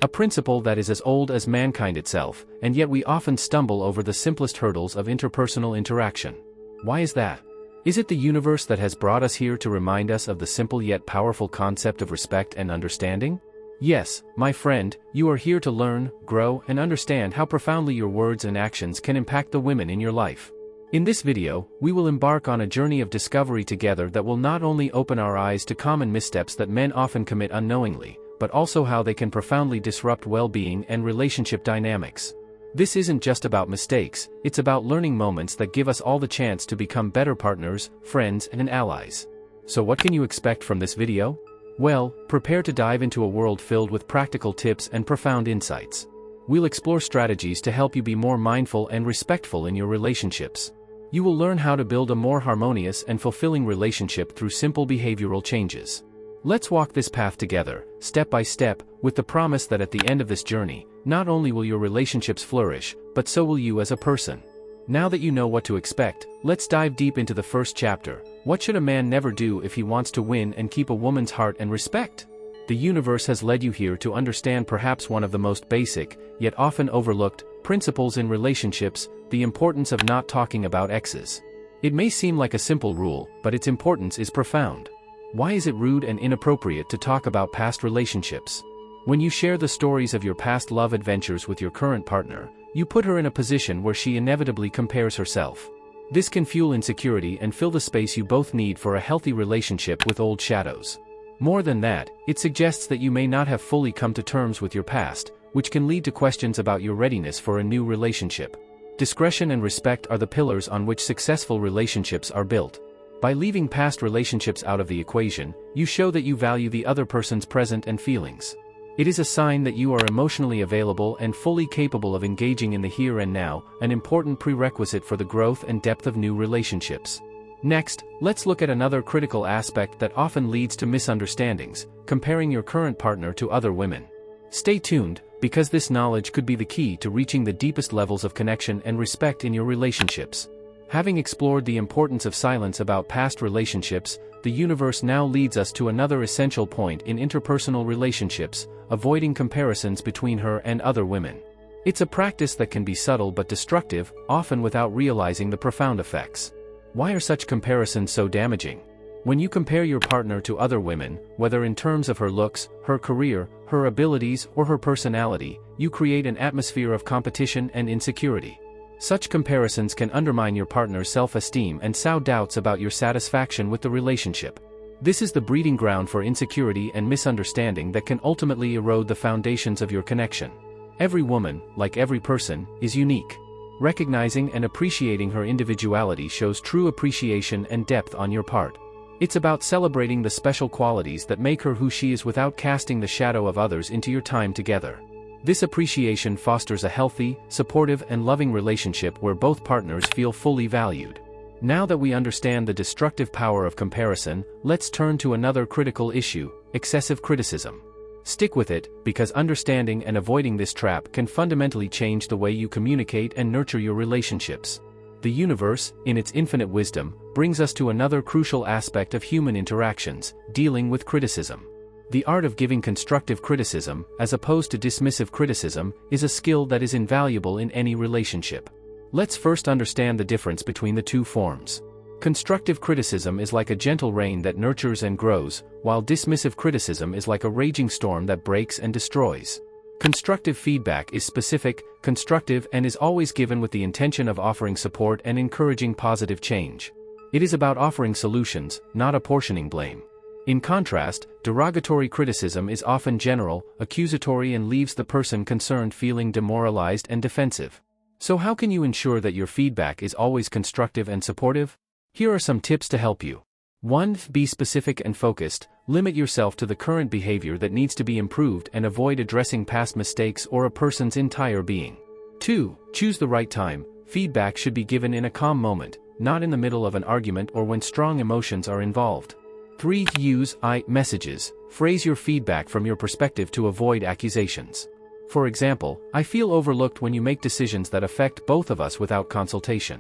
A principle that is as old as mankind itself, and yet we often stumble over the simplest hurdles of interpersonal interaction. Why is that? Is it the universe that has brought us here to remind us of the simple yet powerful concept of respect and understanding? Yes, my friend, you are here to learn, grow, and understand how profoundly your words and actions can impact the women in your life. In this video, we will embark on a journey of discovery together that will not only open our eyes to common missteps that men often commit unknowingly, but also how they can profoundly disrupt well-being and relationship dynamics. This isn't just about mistakes, it's about learning moments that give us all the chance to become better partners, friends, and allies. So what can you expect from this video? Well, prepare to dive into a world filled with practical tips and profound insights. We'll explore strategies to help you be more mindful and respectful in your relationships. You will learn how to build a more harmonious and fulfilling relationship through simple behavioral changes. Let's walk this path together, step by step, with the promise that at the end of this journey, not only will your relationships flourish, but so will you as a person. Now that you know what to expect, let's dive deep into the first chapter. What should a man never do if he wants to win and keep a woman's heart and respect? The universe has led you here to understand perhaps one of the most basic, yet often overlooked, principles in relationships: the importance of not talking about exes. It may seem like a simple rule, but its importance is profound. Why is it rude and inappropriate to talk about past relationships? When you share the stories of your past love adventures with your current partner, you put her in a position where she inevitably compares herself. This can fuel insecurity and fill the space you both need for a healthy relationship with old shadows. More than that, it suggests that you may not have fully come to terms with your past, which can lead to questions about your readiness for a new relationship. Discretion and respect are the pillars on which successful relationships are built. By leaving past relationships out of the equation, you show that you value the other person's present and feelings. It is a sign that you are emotionally available and fully capable of engaging in the here and now, an important prerequisite for the growth and depth of new relationships. Next, let's look at another critical aspect that often leads to misunderstandings: comparing your current partner to other women. Stay tuned, because this knowledge could be the key to reaching the deepest levels of connection and respect in your relationships. Having explored the importance of silence about past relationships, the universe now leads us to another essential point in interpersonal relationships: avoiding comparisons between her and other women. It's a practice that can be subtle but destructive, often without realizing the profound effects. Why are such comparisons so damaging? When you compare your partner to other women, whether in terms of her looks, her career, her abilities, or her personality, you create an atmosphere of competition and insecurity. Such comparisons can undermine your partner's self-esteem and sow doubts about your satisfaction with the relationship. This is the breeding ground for insecurity and misunderstanding that can ultimately erode the foundations of your connection. Every woman, like every person, is unique. Recognizing and appreciating her individuality shows true appreciation and depth on your part. It's about celebrating the special qualities that make her who she is without casting the shadow of others into your time together. This appreciation fosters a healthy, supportive, and loving relationship where both partners feel fully valued. Now that we understand the destructive power of comparison, let's turn to another critical issue: excessive criticism. Stick with it, because understanding and avoiding this trap can fundamentally change the way you communicate and nurture your relationships. The universe, in its infinite wisdom, brings us to another crucial aspect of human interactions: dealing with criticism. The art of giving constructive criticism, as opposed to dismissive criticism, is a skill that is invaluable in any relationship. Let's first understand the difference between the two forms. Constructive criticism is like a gentle rain that nurtures and grows, while dismissive criticism is like a raging storm that breaks and destroys. Constructive feedback is specific, constructive, and is always given with the intention of offering support and encouraging positive change. It is about offering solutions, not apportioning blame. In contrast, derogatory criticism is often general, accusatory, and leaves the person concerned feeling demoralized and defensive. So how can you ensure that your feedback is always constructive and supportive? Here are some tips to help you. 1. Be specific and focused. Limit yourself to the current behavior that needs to be improved and avoid addressing past mistakes or a person's entire being. 2. Choose the right time. Feedback should be given in a calm moment, not in the middle of an argument or when strong emotions are involved. 3. Use I messages. Phrase your feedback from your perspective to avoid accusations. For example, "I feel overlooked when you make decisions that affect both of us without consultation."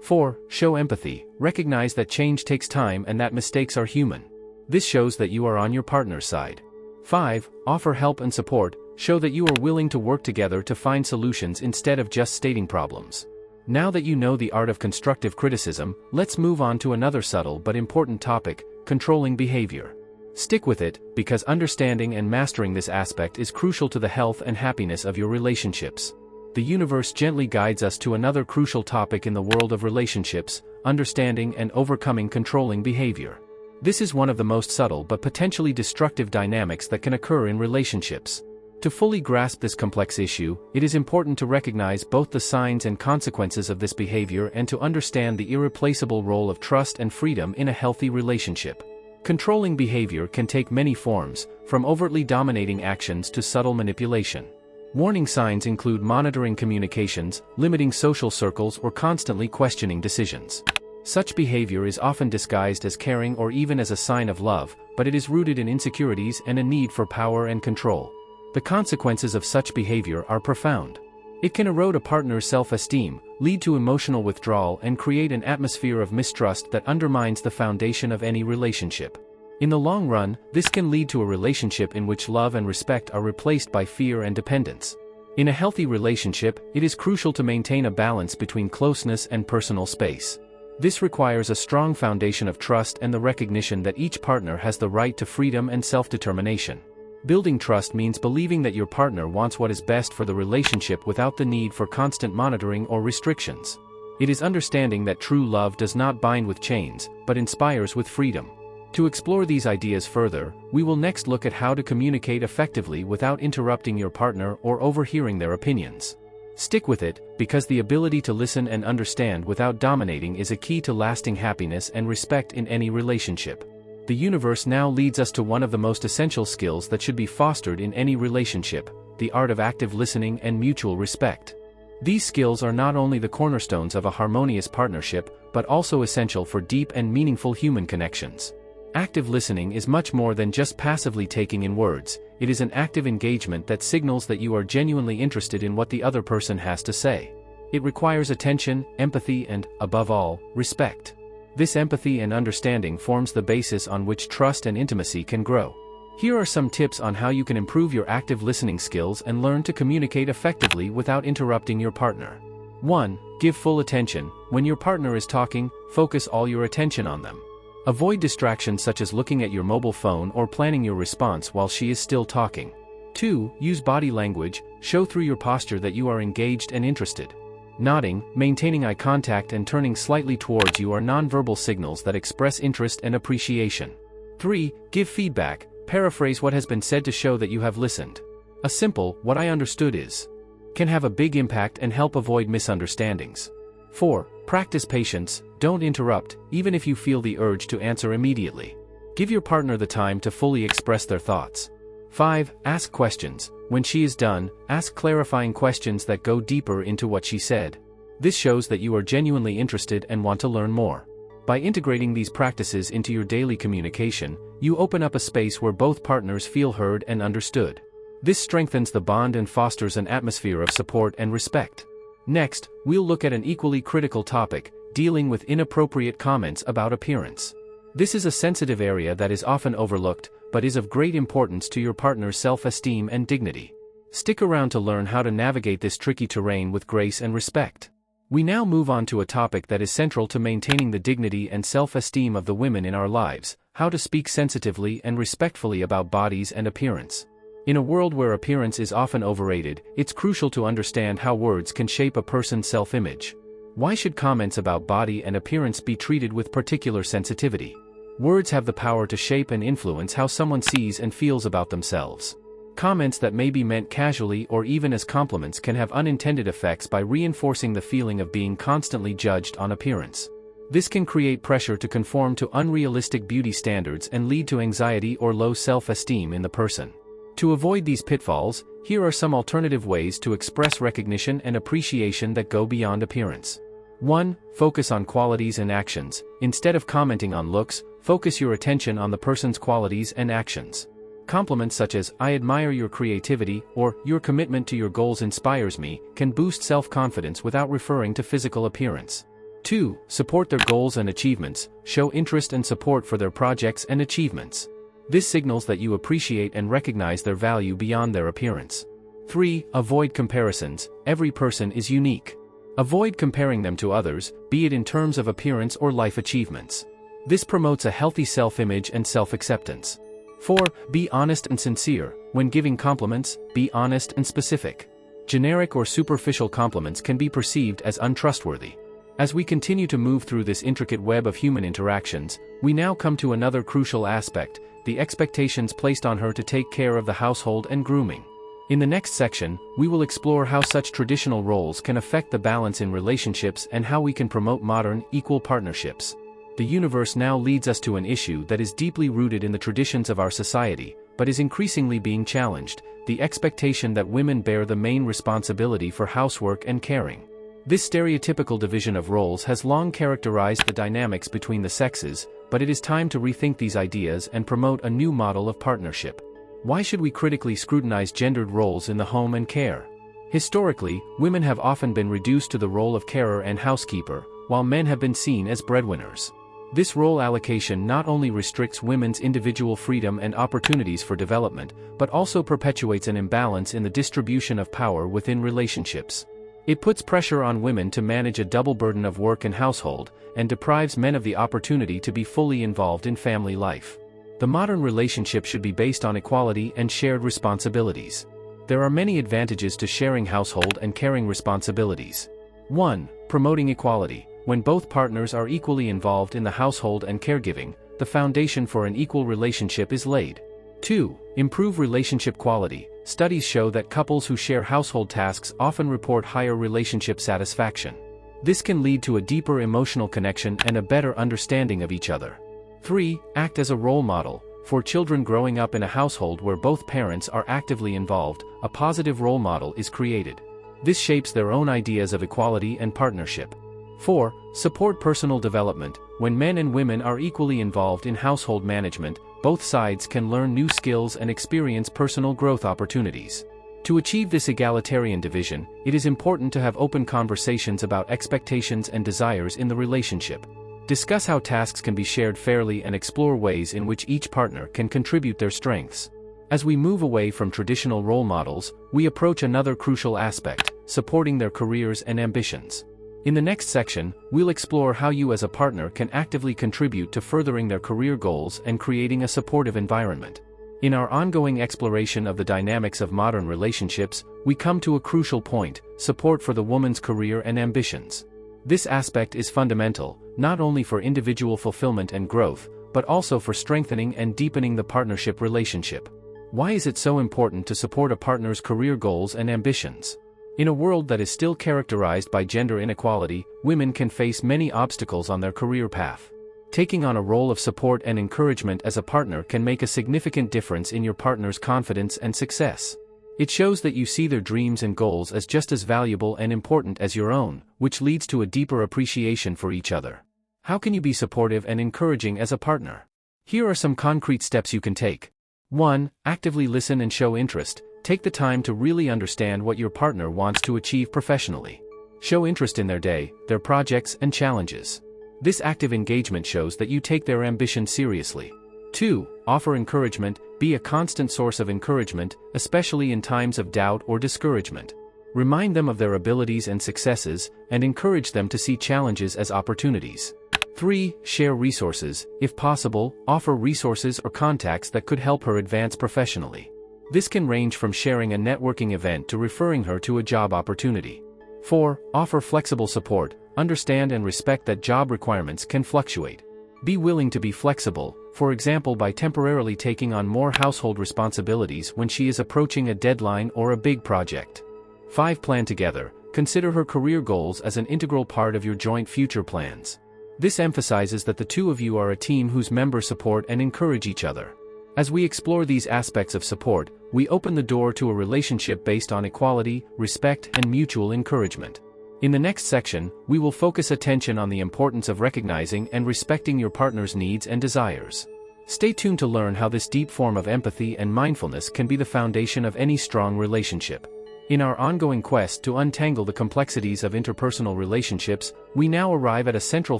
4. Show empathy. Recognize that change takes time and that mistakes are human. This shows that you are on your partner's side. 5. Offer help and support. show that you are willing to work together to find solutions instead of just stating problems. Now that you know the art of constructive criticism, let's move on to another subtle but important topic: controlling behavior. Stick with it, because understanding and mastering this aspect is crucial to the health and happiness of your relationships. The universe gently guides us to another crucial topic in the world of relationships: understanding and overcoming controlling behavior. This is one of the most subtle but potentially destructive dynamics that can occur in relationships. To fully grasp this complex issue, it is important to recognize both the signs and consequences of this behavior and to understand the irreplaceable role of trust and freedom in a healthy relationship. Controlling behavior can take many forms, from overtly dominating actions to subtle manipulation. Warning signs include monitoring communications, limiting social circles, or constantly questioning decisions. Such behavior is often disguised as caring or even as a sign of love, but it is rooted in insecurities and a need for power and control. The consequences of such behavior are profound. It can erode a partner's self-esteem, lead to emotional withdrawal, and create an atmosphere of mistrust that undermines the foundation of any relationship. In the long run, this can lead to a relationship in which love and respect are replaced by fear and dependence. In a healthy relationship, it is crucial to maintain a balance between closeness and personal space. This requires a strong foundation of trust and the recognition that each partner has the right to freedom and self-determination. Building trust means believing that your partner wants what is best for the relationship without the need for constant monitoring or restrictions. It is understanding that true love does not bind with chains, but inspires with freedom. To explore these ideas further, we will next look at how to communicate effectively without interrupting your partner or overhearing their opinions. Stick with it, because the ability to listen and understand without dominating is a key to lasting happiness and respect in any relationship. The universe now leads us to one of the most essential skills that should be fostered in any relationship: the art of active listening and mutual respect. These skills are not only the cornerstones of a harmonious partnership, but also essential for deep and meaningful human connections. Active listening is much more than just passively taking in words. It is an active engagement that signals that you are genuinely interested in what the other person has to say. It requires attention, empathy, and, above all, respect. This empathy and understanding forms the basis on which trust and intimacy can grow. Here are some tips on how you can improve your active listening skills and learn to communicate effectively without interrupting your partner. 1. Give full attention. When your partner is talking, focus all your attention on them. Avoid distractions such as looking at your mobile phone or planning your response while she is still talking. 2. Use body language. Show through your posture that you are engaged and interested. Nodding, maintaining eye contact, and turning slightly towards you are nonverbal signals that express interest and appreciation. 3. Give feedback. Paraphrase what has been said to show that you have listened. A simple, "what I understood is," can have a big impact and help avoid misunderstandings. 4. Practice patience. Don't interrupt, even if you feel the urge to answer immediately. Give your partner the time to fully express their thoughts. 5. Ask questions. When she is done, ask clarifying questions that go deeper into what she said. This shows that you are genuinely interested and want to learn more. By integrating these practices into your daily communication, you open up a space where both partners feel heard and understood. This strengthens the bond and fosters an atmosphere of support and respect. Next, we'll look at an equally critical topic: dealing with inappropriate comments about appearance. This is a sensitive area that is often overlooked, but is of great importance to your partner's self-esteem and dignity. Stick around to learn how to navigate this tricky terrain with grace and respect. We now move on to a topic that is central to maintaining the dignity and self-esteem of the women in our lives: how to speak sensitively and respectfully about bodies and appearance. In a world where appearance is often overrated, it's crucial to understand how words can shape a person's self-image. Why should comments about body and appearance be treated with particular sensitivity? Words have the power to shape and influence how someone sees and feels about themselves. Comments that may be meant casually or even as compliments can have unintended effects by reinforcing the feeling of being constantly judged on appearance. This can create pressure to conform to unrealistic beauty standards and lead to anxiety or low self-esteem in the person. To avoid these pitfalls, here are some alternative ways to express recognition and appreciation that go beyond appearance. 1. Focus on qualities and actions. Instead of commenting on looks, focus your attention on the person's qualities and actions. Compliments such as, "I admire your creativity," or "your commitment to your goals inspires me," can boost self-confidence without referring to physical appearance. 2. Support their goals and achievements. Show interest and support for their projects and achievements. This signals that you appreciate and recognize their value beyond their appearance. 3. Avoid comparisons. Every person is unique. Avoid comparing them to others, be it in terms of appearance or life achievements. This promotes a healthy self-image and self-acceptance. 4. Be honest and sincere. When giving compliments, be honest and specific. Generic or superficial compliments can be perceived as untrustworthy. As we continue to move through this intricate web of human interactions, we now come to another crucial aspect: the expectations placed on her to take care of the household and grooming. In the next section, we will explore how such traditional roles can affect the balance in relationships and how we can promote modern, equal partnerships. The universe now leads us to an issue that is deeply rooted in the traditions of our society, but is increasingly being challenged: the expectation that women bear the main responsibility for housework and caring. This stereotypical division of roles has long characterized the dynamics between the sexes, but it is time to rethink these ideas and promote a new model of partnership. Why should we critically scrutinize gendered roles in the home and care? Historically, women have often been reduced to the role of carer and housekeeper, while men have been seen as breadwinners. This role allocation not only restricts women's individual freedom and opportunities for development, but also perpetuates an imbalance in the distribution of power within relationships. It puts pressure on women to manage a double burden of work and household, and deprives men of the opportunity to be fully involved in family life. The modern relationship should be based on equality and shared responsibilities. There are many advantages to sharing household and caring responsibilities. 1. Promoting equality. When both partners are equally involved in the household and caregiving, the foundation for an equal relationship is laid. 2. Improve relationship quality. Studies show that couples who share household tasks often report higher relationship satisfaction. This can lead to a deeper emotional connection and a better understanding of each other. 3. Act as a role model. For children growing up in a household where both parents are actively involved, a positive role model is created. This shapes their own ideas of equality and partnership. 4. Support personal development. When men and women are equally involved in household management, both sides can learn new skills and experience personal growth opportunities. To achieve this egalitarian division, it is important to have open conversations about expectations and desires in the relationship. Discuss how tasks can be shared fairly and explore ways in which each partner can contribute their strengths. As we move away from traditional role models, we approach another crucial aspect: supporting their careers and ambitions. In the next section, we'll explore how you as a partner can actively contribute to furthering their career goals and creating a supportive environment. In our ongoing exploration of the dynamics of modern relationships, we come to a crucial point: support for the woman's career and ambitions. This aspect is fundamental, not only for individual fulfillment and growth, but also for strengthening and deepening the partnership relationship. Why is it so important to support a partner's career goals and ambitions? In a world that is still characterized by gender inequality, women can face many obstacles on their career path. Taking on a role of support and encouragement as a partner can make a significant difference in your partner's confidence and success. It shows that you see their dreams and goals as just as valuable and important as your own, which leads to a deeper appreciation for each other. How can you be supportive and encouraging as a partner? Here are some concrete steps you can take. 1. Actively listen and show interest. Take the time to really understand what your partner wants to achieve professionally. Show interest in their day, their projects, and challenges. This active engagement shows that you take their ambition seriously. 2. Offer encouragement. Be a constant source of encouragement, especially in times of doubt or discouragement. Remind them of their abilities and successes, and encourage them to see challenges as opportunities. 3. Share resources. If possible, offer resources or contacts that could help her advance professionally. This can range from sharing a networking event to referring her to a job opportunity. 4. Offer flexible support. Understand and respect that job requirements can fluctuate. Be willing to be flexible, for example by temporarily taking on more household responsibilities when she is approaching a deadline or a big project. 5. Plan together. Consider her career goals as an integral part of your joint future plans. This emphasizes that the two of you are a team whose members support and encourage each other. As we explore these aspects of support, we open the door to a relationship based on equality, respect, and mutual encouragement. In the next section, we will focus attention on the importance of recognizing and respecting your partner's needs and desires. Stay tuned to learn how this deep form of empathy and mindfulness can be the foundation of any strong relationship. In our ongoing quest to untangle the complexities of interpersonal relationships, we now arrive at a central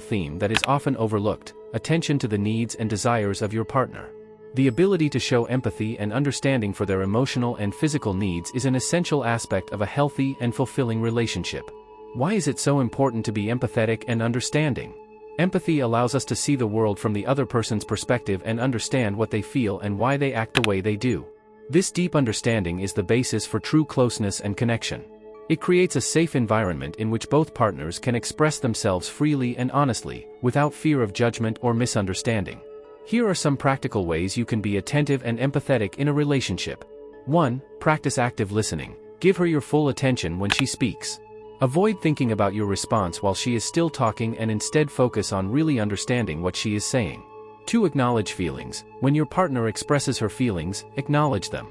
theme that is often overlooked: attention to the needs and desires of your partner. The ability to show empathy and understanding for their emotional and physical needs is an essential aspect of a healthy and fulfilling relationship. Why is it so important to be empathetic and understanding? Empathy allows us to see the world from the other person's perspective and understand what they feel and why they act the way they do. This deep understanding is the basis for true closeness and connection. It creates a safe environment in which both partners can express themselves freely and honestly, without fear of judgment or misunderstanding. Here are some practical ways you can be attentive and empathetic in a relationship. 1. Practice active listening. Give her your full attention when she speaks. Avoid thinking about your response while she is still talking and instead focus on really understanding what she is saying. 2. Acknowledge feelings. When your partner expresses her feelings, acknowledge them.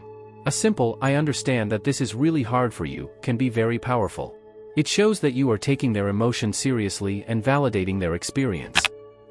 A simple "I understand that this is really hard for you" can be very powerful. It shows that you are taking their emotions seriously and validating their experience.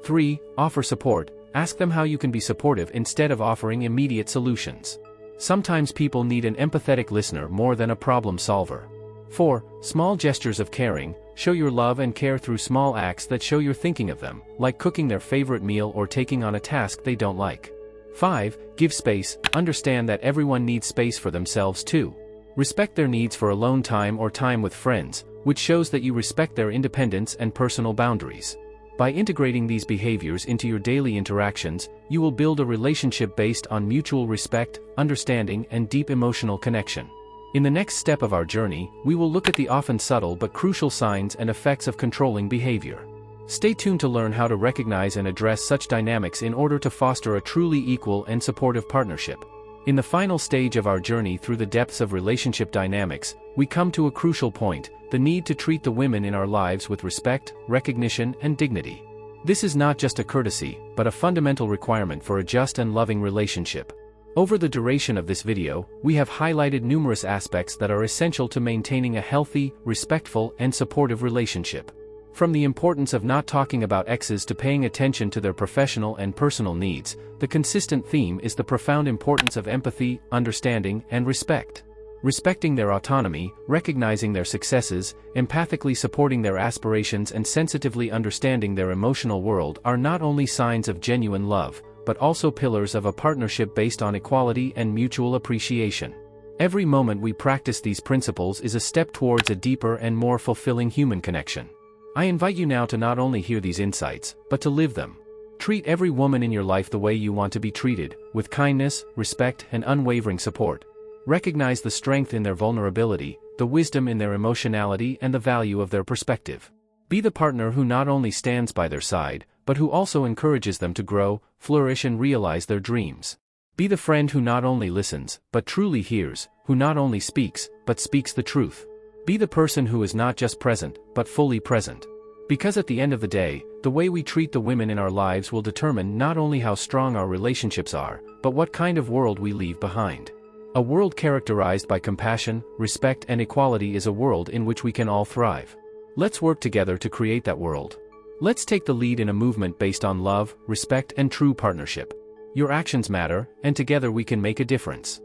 3. Offer support. Ask them how you can be supportive instead of offering immediate solutions. Sometimes people need an empathetic listener more than a problem solver. 4. Small gestures of caring. Show your love and care through small acts that show you're thinking of them, like cooking their favorite meal or taking on a task they don't like. 5. Give space. Understand that everyone needs space for themselves too. Respect their needs for alone time or time with friends, which shows that you respect their independence and personal boundaries. By integrating these behaviors into your daily interactions, you will build a relationship based on mutual respect, understanding, and deep emotional connection. In the next step of our journey, we will look at the often subtle but crucial signs and effects of controlling behavior. Stay tuned to learn how to recognize and address such dynamics in order to foster a truly equal and supportive partnership. In the final stage of our journey through the depths of relationship dynamics, we come to a crucial point: the need to treat the women in our lives with respect, recognition, and dignity. This is not just a courtesy, but a fundamental requirement for a just and loving relationship. Over the duration of this video, we have highlighted numerous aspects that are essential to maintaining a healthy, respectful, and supportive relationship. From the importance of not talking about exes to paying attention to their professional and personal needs, the consistent theme is the profound importance of empathy, understanding, and respect. Respecting their autonomy, recognizing their successes, empathically supporting their aspirations, and sensitively understanding their emotional world are not only signs of genuine love, but also pillars of a partnership based on equality and mutual appreciation. Every moment we practice these principles is a step towards a deeper and more fulfilling human connection. I invite you now to not only hear these insights, but to live them. Treat every woman in your life the way you want to be treated, with kindness, respect, and unwavering support. Recognize the strength in their vulnerability, the wisdom in their emotionality, and the value of their perspective. Be the partner who not only stands by their side, but who also encourages them to grow, flourish, and realize their dreams. Be the friend who not only listens, but truly hears, who not only speaks, but speaks the truth. Be the person who is not just present, but fully present. Because at the end of the day, the way we treat the women in our lives will determine not only how strong our relationships are, but what kind of world we leave behind. A world characterized by compassion, respect, and equality is a world in which we can all thrive. Let's work together to create that world. Let's take the lead in a movement based on love, respect, and true partnership. Your actions matter, and together we can make a difference.